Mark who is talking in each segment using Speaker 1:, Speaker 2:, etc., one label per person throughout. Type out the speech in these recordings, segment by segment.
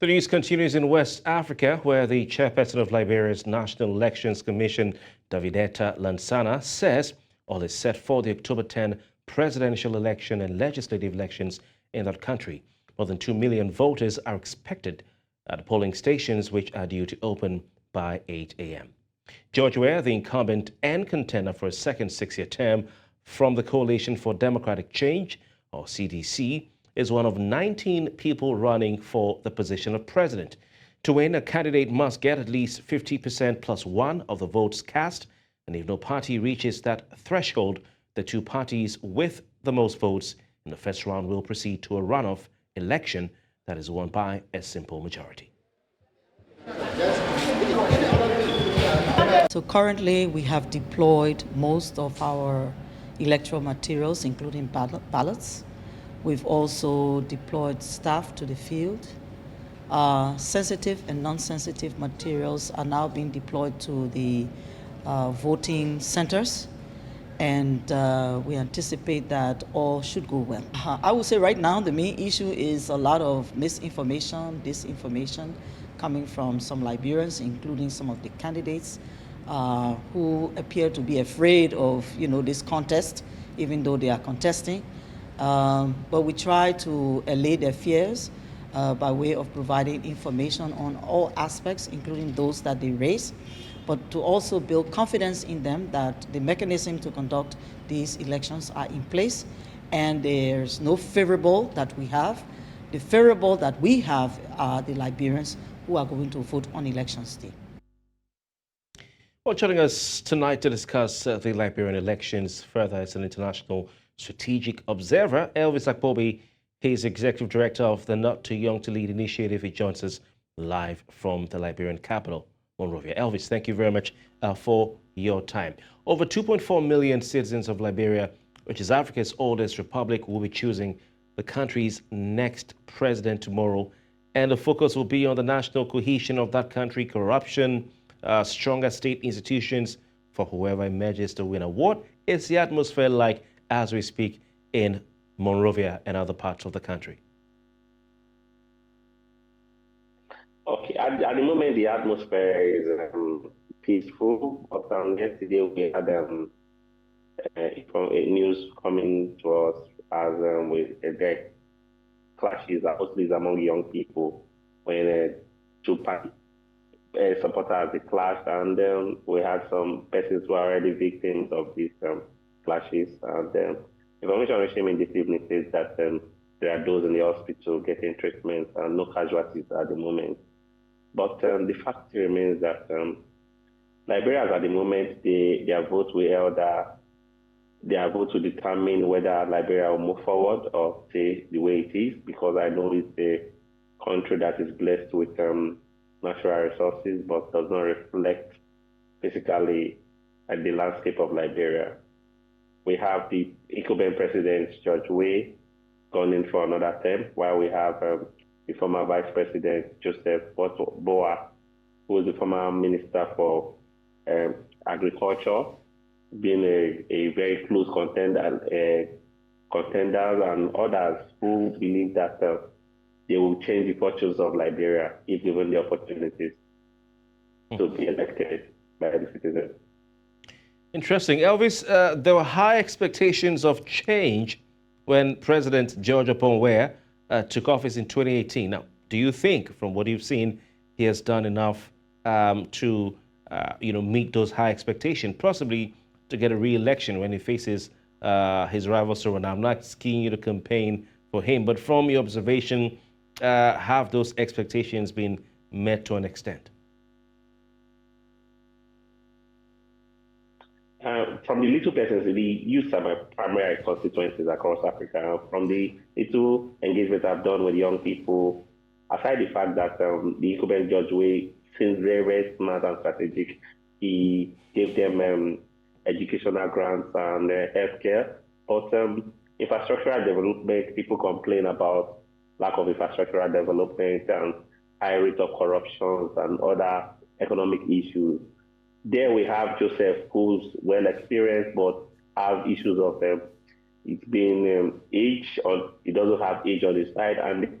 Speaker 1: The news continues in West Africa, where the chairperson of Liberia's National Elections Commission, Davidetta Lansanah, says all is set for the October 10 presidential election and legislative elections in that country. More than 2 million voters are expected at the polling stations, which are due to open by 8 a.m. George Weah, the incumbent and contender for a second six-year term from the Coalition for Democratic Change, or CDC, is one of 19 people running for the position of president. To win, a candidate must get at least 50% plus one of the votes cast, and if no party reaches that threshold, the two parties with the most votes in the first round will proceed to a runoff election that is won by a simple majority.
Speaker 2: So currently we have deployed most of our electoral materials, including ballots. We've also deployed staff to the field. Sensitive and non-sensitive materials are now being deployed to the voting centers, and we anticipate that all should go well. I would say right now the main issue is a lot of misinformation, disinformation coming from some Liberians, including some of the candidates who appear to be afraid of this contest, even though they are contesting. But we try to allay their fears by way of providing information on all aspects, including those that they raise, but to also build confidence in them that the mechanism to conduct these elections are in place, and there's no favorable that we have. The favorable that we have are the Liberians who are going to vote on elections day.
Speaker 1: Well, joining us tonight to discuss the Liberian elections further is an international strategic observer, Elvis Akpobi. He's executive director of the NotTooYoungToLead initiative. He joins us live from the Liberian capital, Monrovia. Elvis, thank you very much for your time. Over 2.4 million citizens of Liberia, which is Africa's oldest republic, will be choosing the country's next president tomorrow. And the focus will be on the national cohesion of that country, corruption, stronger state institutions for whoever emerges to win. What is the atmosphere like as we speak in Monrovia and other parts of the country?
Speaker 3: Okay, at the moment the atmosphere is peaceful, but yesterday we had news coming to us as with the clashes, mostly among young people, when two party supporters clashed, and we had some persons who are already victims of these clashes. And information reaching this evening says that there are those in the hospital getting treatment and no casualties at the moment. But the fact remains that Liberians at the moment, their vote will their vote to determine whether Liberia will move forward or stay the way it is, because I know it's a country that is blessed with natural resources but does not reflect basically the landscape of Liberia. We have the incumbent President George Weah gone in for another term, while we have the former Vice President Joseph Boa, who is the former Minister for Agriculture, being a very close contender, and others who believe that they will change the fortunes of Liberia if given the opportunities to be elected by the citizens.
Speaker 1: Interesting. Elvis, there were high expectations of change when President George Weah took office in 2018. Now, do you think, from what you've seen, he has done enough to meet those high expectations, possibly to get a re-election when he faces his rival Sorona? I'm not asking you to campaign for him, but from your observation, have those expectations been met to an extent?
Speaker 3: From the little persons, the youth are my primary constituencies across Africa. From the little engagement I've done with young people, aside the fact that the incumbent George Weah seems very, very smart and strategic, he gave them educational grants and healthcare. But infrastructural development, people complain about lack of infrastructural development and high rate of corruption and other economic issues. There we have Joseph, who's well experienced, but have issues of it's been age, or he doesn't have age on his side, and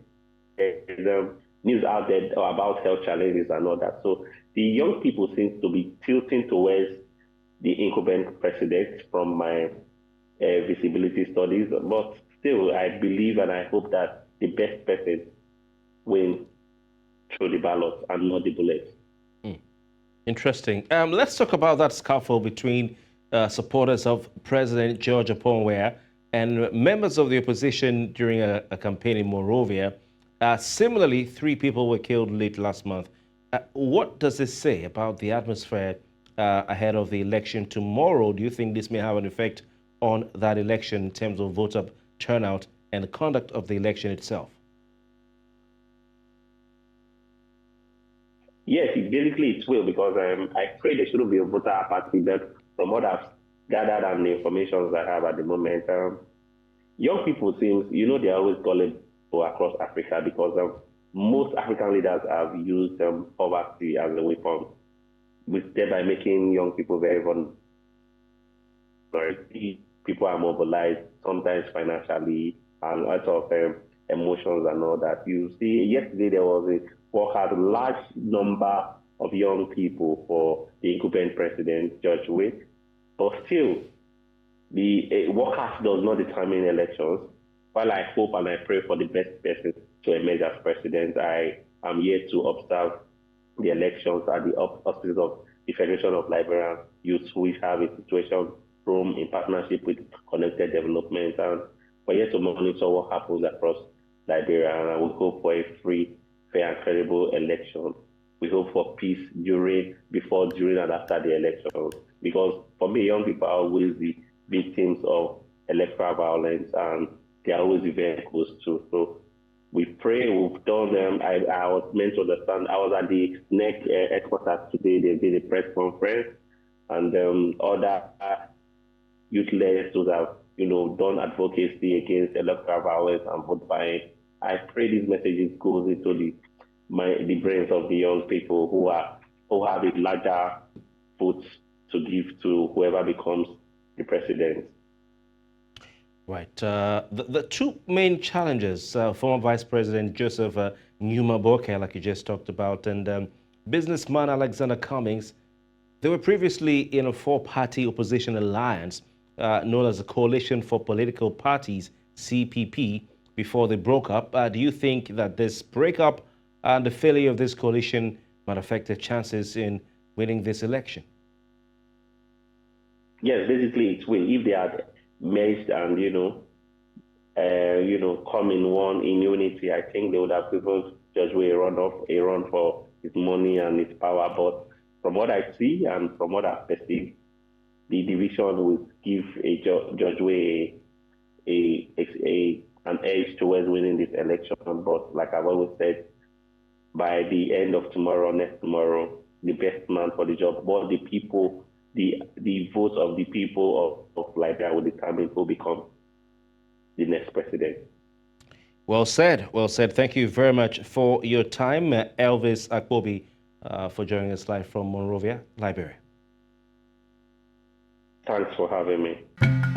Speaker 3: news out there about health challenges and all that. So the young people seem to be tilting towards the incumbent president from my visibility studies, but still, I believe and I hope that the best person wins through the ballot and not the bullets.
Speaker 1: Interesting. Let's talk about that scuffle between supporters of President George Weah and members of the opposition during a campaign in Monrovia. Similarly, 3 people were killed late last month. What does this say about the atmosphere ahead of the election tomorrow? Do you think this may have an effect on that election in terms of voter turnout and the conduct of the election itself?
Speaker 3: Yes, basically it will, because I pray there shouldn't be a voter apathy, but from what I've gathered and the information I have at the moment, young people seems, they're always calling for across Africa because most African leaders have used poverty as a weapon, thereby making young people very vulnerable. People are mobilized, sometimes financially, and lots of emotions and all that. You see, yesterday there was a had a large number of young people for the incumbent president, George Weah. But still, the workers does not determine elections. While I hope and I pray for the best person to emerge as president, I am here to observe the elections at the auspices of the Federation of Liberian Youth, which have a situation room in partnership with Connected Development. And we're here to monitor what happens across Liberia, and we hope for a free, fair and credible election. We hope for peace before, during, and after the election. Because for me, young people are always the victims of electoral violence, and they are always very exposed to. So we pray. We've done them. I was meant to understand. I was at the NEC headquarters today. They did a press conference, and other youth leaders who have done advocacy against electoral violence and vote buying. I pray these messages goes into the brains of the young people who have a larger vote to give to whoever becomes the president.
Speaker 1: Right. The 2 main challenges, former Vice President Joseph Numa-Boke, like you just talked about, and businessman Alexander Cummings, they were previously in a 4-party opposition alliance known as the Coalition for Political Parties, CPP, before they broke up. Do you think that this breakup and the failure of this coalition might affect their chances in winning this election?
Speaker 3: Yes, basically it will. If they had merged and come in one in unity, I think they would have given George Weah a run for his money and his power. But from what I see and from what I perceive, the division will give George Weah an edge towards winning this election. But like I've always said, by the end of next tomorrow, the best man for the job, but the people, the votes of the people of Liberia will determine who becomes the next president.
Speaker 1: Well said. Well said. Thank you very much for your time, Elvis Akpobi, for joining us live from Monrovia, Liberia.
Speaker 3: Thanks for having me.